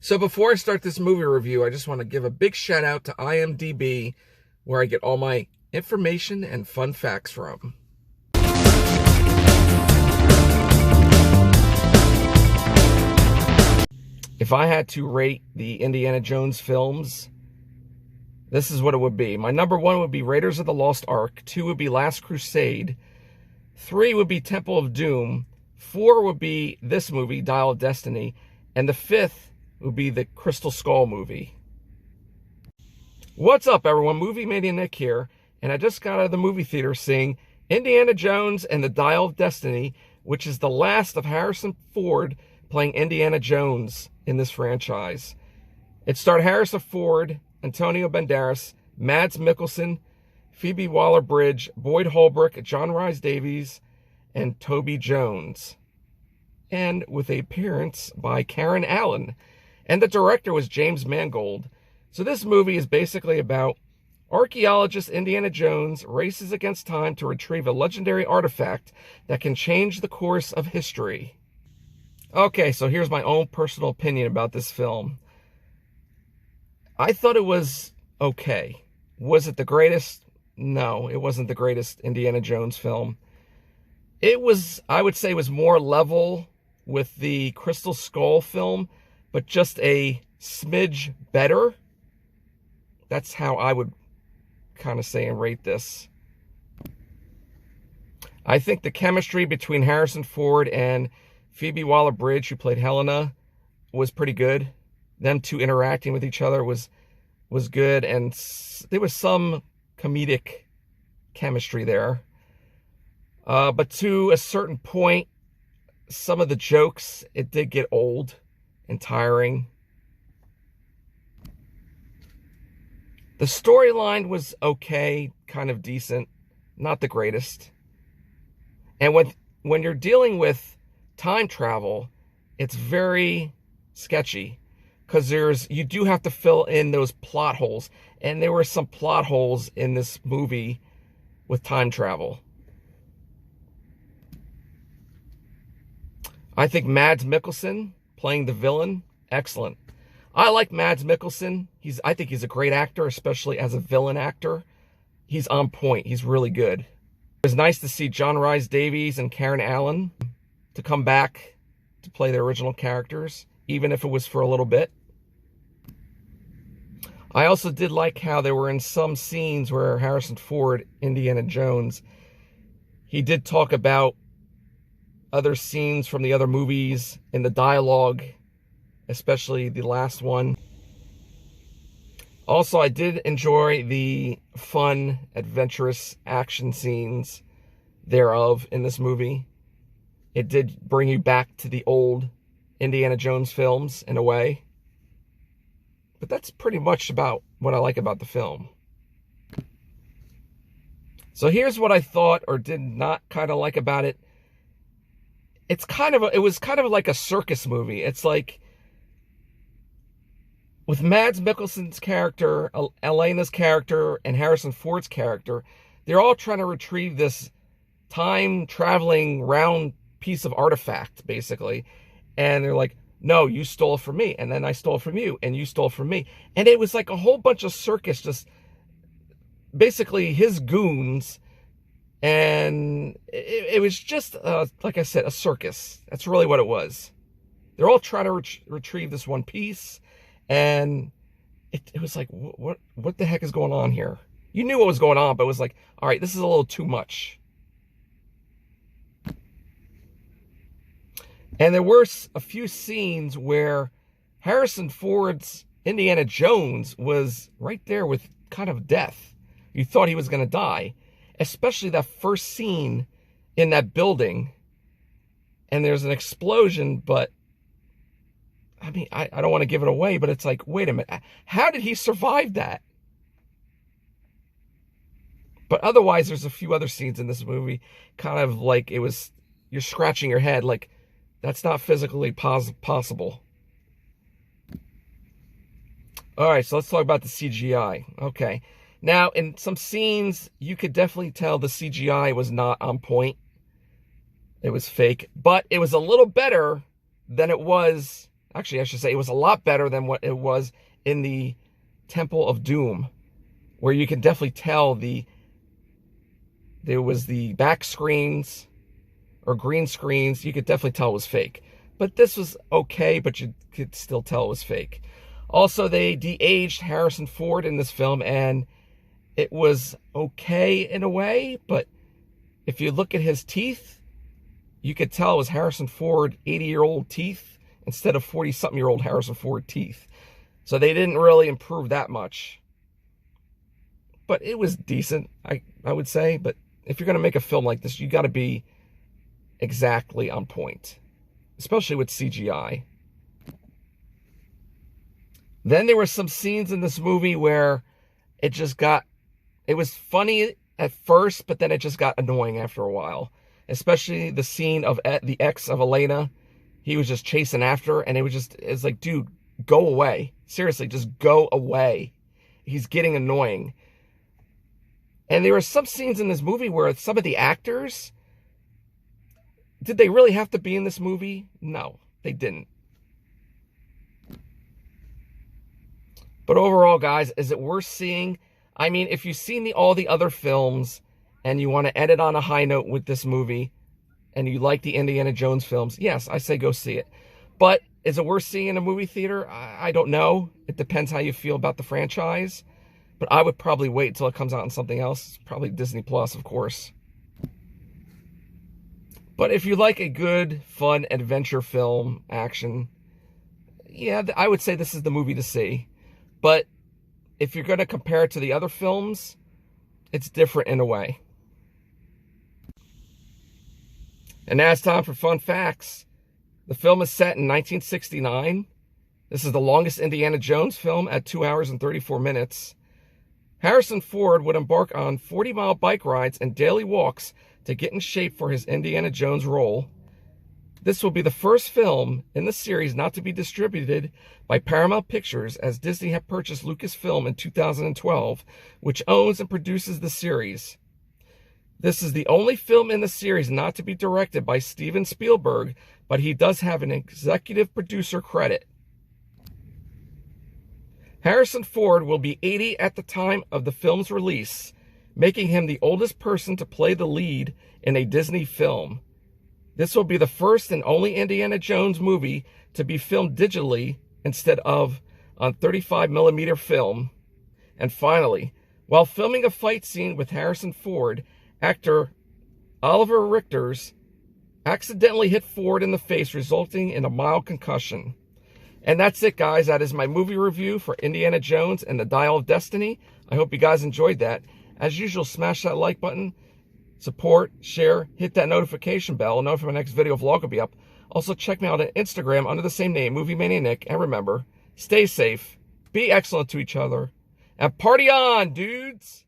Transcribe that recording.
So before I start this movie review, I just want to give a big shout out to IMDb, where I get all my information and fun facts from. If I had to rate the Indiana Jones films, this is what it would be. My number 1 would be Raiders of the Lost Ark. 2 would be Last Crusade. 3 would be Temple of Doom. 4 would be this movie, Dial of Destiny. And the 5th would be the Crystal Skull movie. What's up, everyone? Movie Mania Nick here. And I just got out of the movie theater seeing Indiana Jones and the Dial of Destiny, which is the last of Harrison Ford playing Indiana Jones in this franchise. It starred Harrison Ford, Antonio Banderas, Mads Mikkelson, Phoebe Waller-Bridge, Boyd Holbrook, John Rhys-Davies, and Toby Jones. And with an appearance by Karen Allen. And the director was James Mangold. So this movie is basically about archaeologist Indiana Jones races against time to retrieve a legendary artifact that can change the course of history. Okay, so here's my own personal opinion about this film. I thought it was okay. Was it the greatest? No, it wasn't the greatest Indiana Jones film. It was, I would say, was more level with the Crystal Skull film, but just a smidge better. That's how I would kind of say and rate this. I think the chemistry between Harrison Ford and Phoebe Waller-Bridge, who played Helena, was pretty good. Them two interacting with each other was good, and there was some comedic chemistry there. But to a certain point, some of the jokes, it did get old and tiring. The storyline was okay, kind of decent, not the greatest. And when you're dealing with time travel, it's very sketchy, because you do have to fill in those plot holes, and there were some plot holes in this movie with time travel. I think Mads Mikkelson playing the villain, excellent. I like Mads Mikkelson. I think he's a great actor, especially as a villain actor. He's on point. He's really good. It was nice to see John Rhys-Davies and Karen Allen to come back to play their original characters, even if it was for a little bit. I also did like how there were in some scenes where Harrison Ford, Indiana Jones, he did talk about other scenes from the other movies in the dialogue, especially the last one. Also, I did enjoy the fun, adventurous action scenes thereof in this movie. It did bring you back to the old Indiana Jones films in a way. But that's pretty much about what I like about the film. So here's what I thought or did not kind of like about it. It was kind of like a circus movie. It's like, with Mads Mikkelson's character, Elena's character, and Harrison Ford's character, they're all trying to retrieve this time-traveling round piece of artifact, basically. And they're like, no, you stole it from me, and then I stole it from you, and you stole it from me. And it was like a whole bunch of circus, just basically his goons. And it was just, like I said, a circus. That's really what it was. They're all trying to retrieve this one piece. And it was like, what the heck is going on here? You knew what was going on, but it was like, all right, this is a little too much. And there were a few scenes where Harrison Ford's Indiana Jones was right there with kind of death. You thought he was going to die. Especially that first scene in that building. And there's an explosion, but I mean, I don't want to give it away, but it's like, wait a minute. How did he survive that? But otherwise, there's a few other scenes in this movie, kind of like you're scratching your head, like, that's not physically possible. All right, so let's talk about the CGI. Okay. Now, in some scenes, you could definitely tell the CGI was not on point. It was fake, but it was a little better than it was Actually, I should say it was a lot better than what it was in the Temple of Doom, where you can definitely tell there was the back screens or green screens. You could definitely tell it was fake. But this was okay, but you could still tell it was fake. Also, they de-aged Harrison Ford in this film, and it was okay in a way, but if you look at his teeth, you could tell it was Harrison Ford 80-year-old teeth instead of 40-something-year-old Harrison Ford teeth. So they didn't really improve that much. But it was decent, I would say. But if you're going to make a film like this, you got to be exactly on point, especially with CGI. Then there were some scenes in this movie where it was funny at first, but then it just got annoying after a while. Especially the scene of the ex of Elena. He was just chasing after her, and it's like, dude, go away. Seriously, just go away. He's getting annoying. And there were some scenes in this movie where some of the actors, did they really have to be in this movie? No, they didn't. But overall, guys, is it worth seeing? I mean, if you've seen all the other films and you want to end it on a high note with this movie and you like the Indiana Jones films, yes, I say go see it. But is it worth seeing in a movie theater? I don't know. It depends how you feel about the franchise. But I would probably wait until it comes out on something else. Probably Disney Plus, of course. But if you like a good, fun adventure film, action, yeah, I would say this is the movie to see. But if you're going to compare it to the other films, it's different in a way. And now it's time for fun facts. The film is set in 1969. This is the longest Indiana Jones film at 2 hours and 34 minutes. Harrison Ford would embark on 40-mile bike rides and daily walks to get in shape for his Indiana Jones role. This will be the first film in the series not to be distributed by Paramount Pictures, as Disney had purchased Lucasfilm in 2012, which owns and produces the series. This is the only film in the series not to be directed by Steven Spielberg, but he does have an executive producer credit. Harrison Ford will be 80 at the time of the film's release, making him the oldest person to play the lead in a Disney film. This will be the first and only Indiana Jones movie to be filmed digitally instead of on 35mm film. And finally, while filming a fight scene with Harrison Ford, actor Oliver Richters accidentally hit Ford in the face, resulting in a mild concussion. And that's it, guys. That is my movie review for Indiana Jones and the Dial of Destiny. I hope you guys enjoyed that. As usual, smash that like button, support, share, hit that notification bell. I'll know if my next video vlog will be up. Also, check me out on Instagram under the same name, Movie Mania Nick. And remember, stay safe, be excellent to each other, and party on, dudes!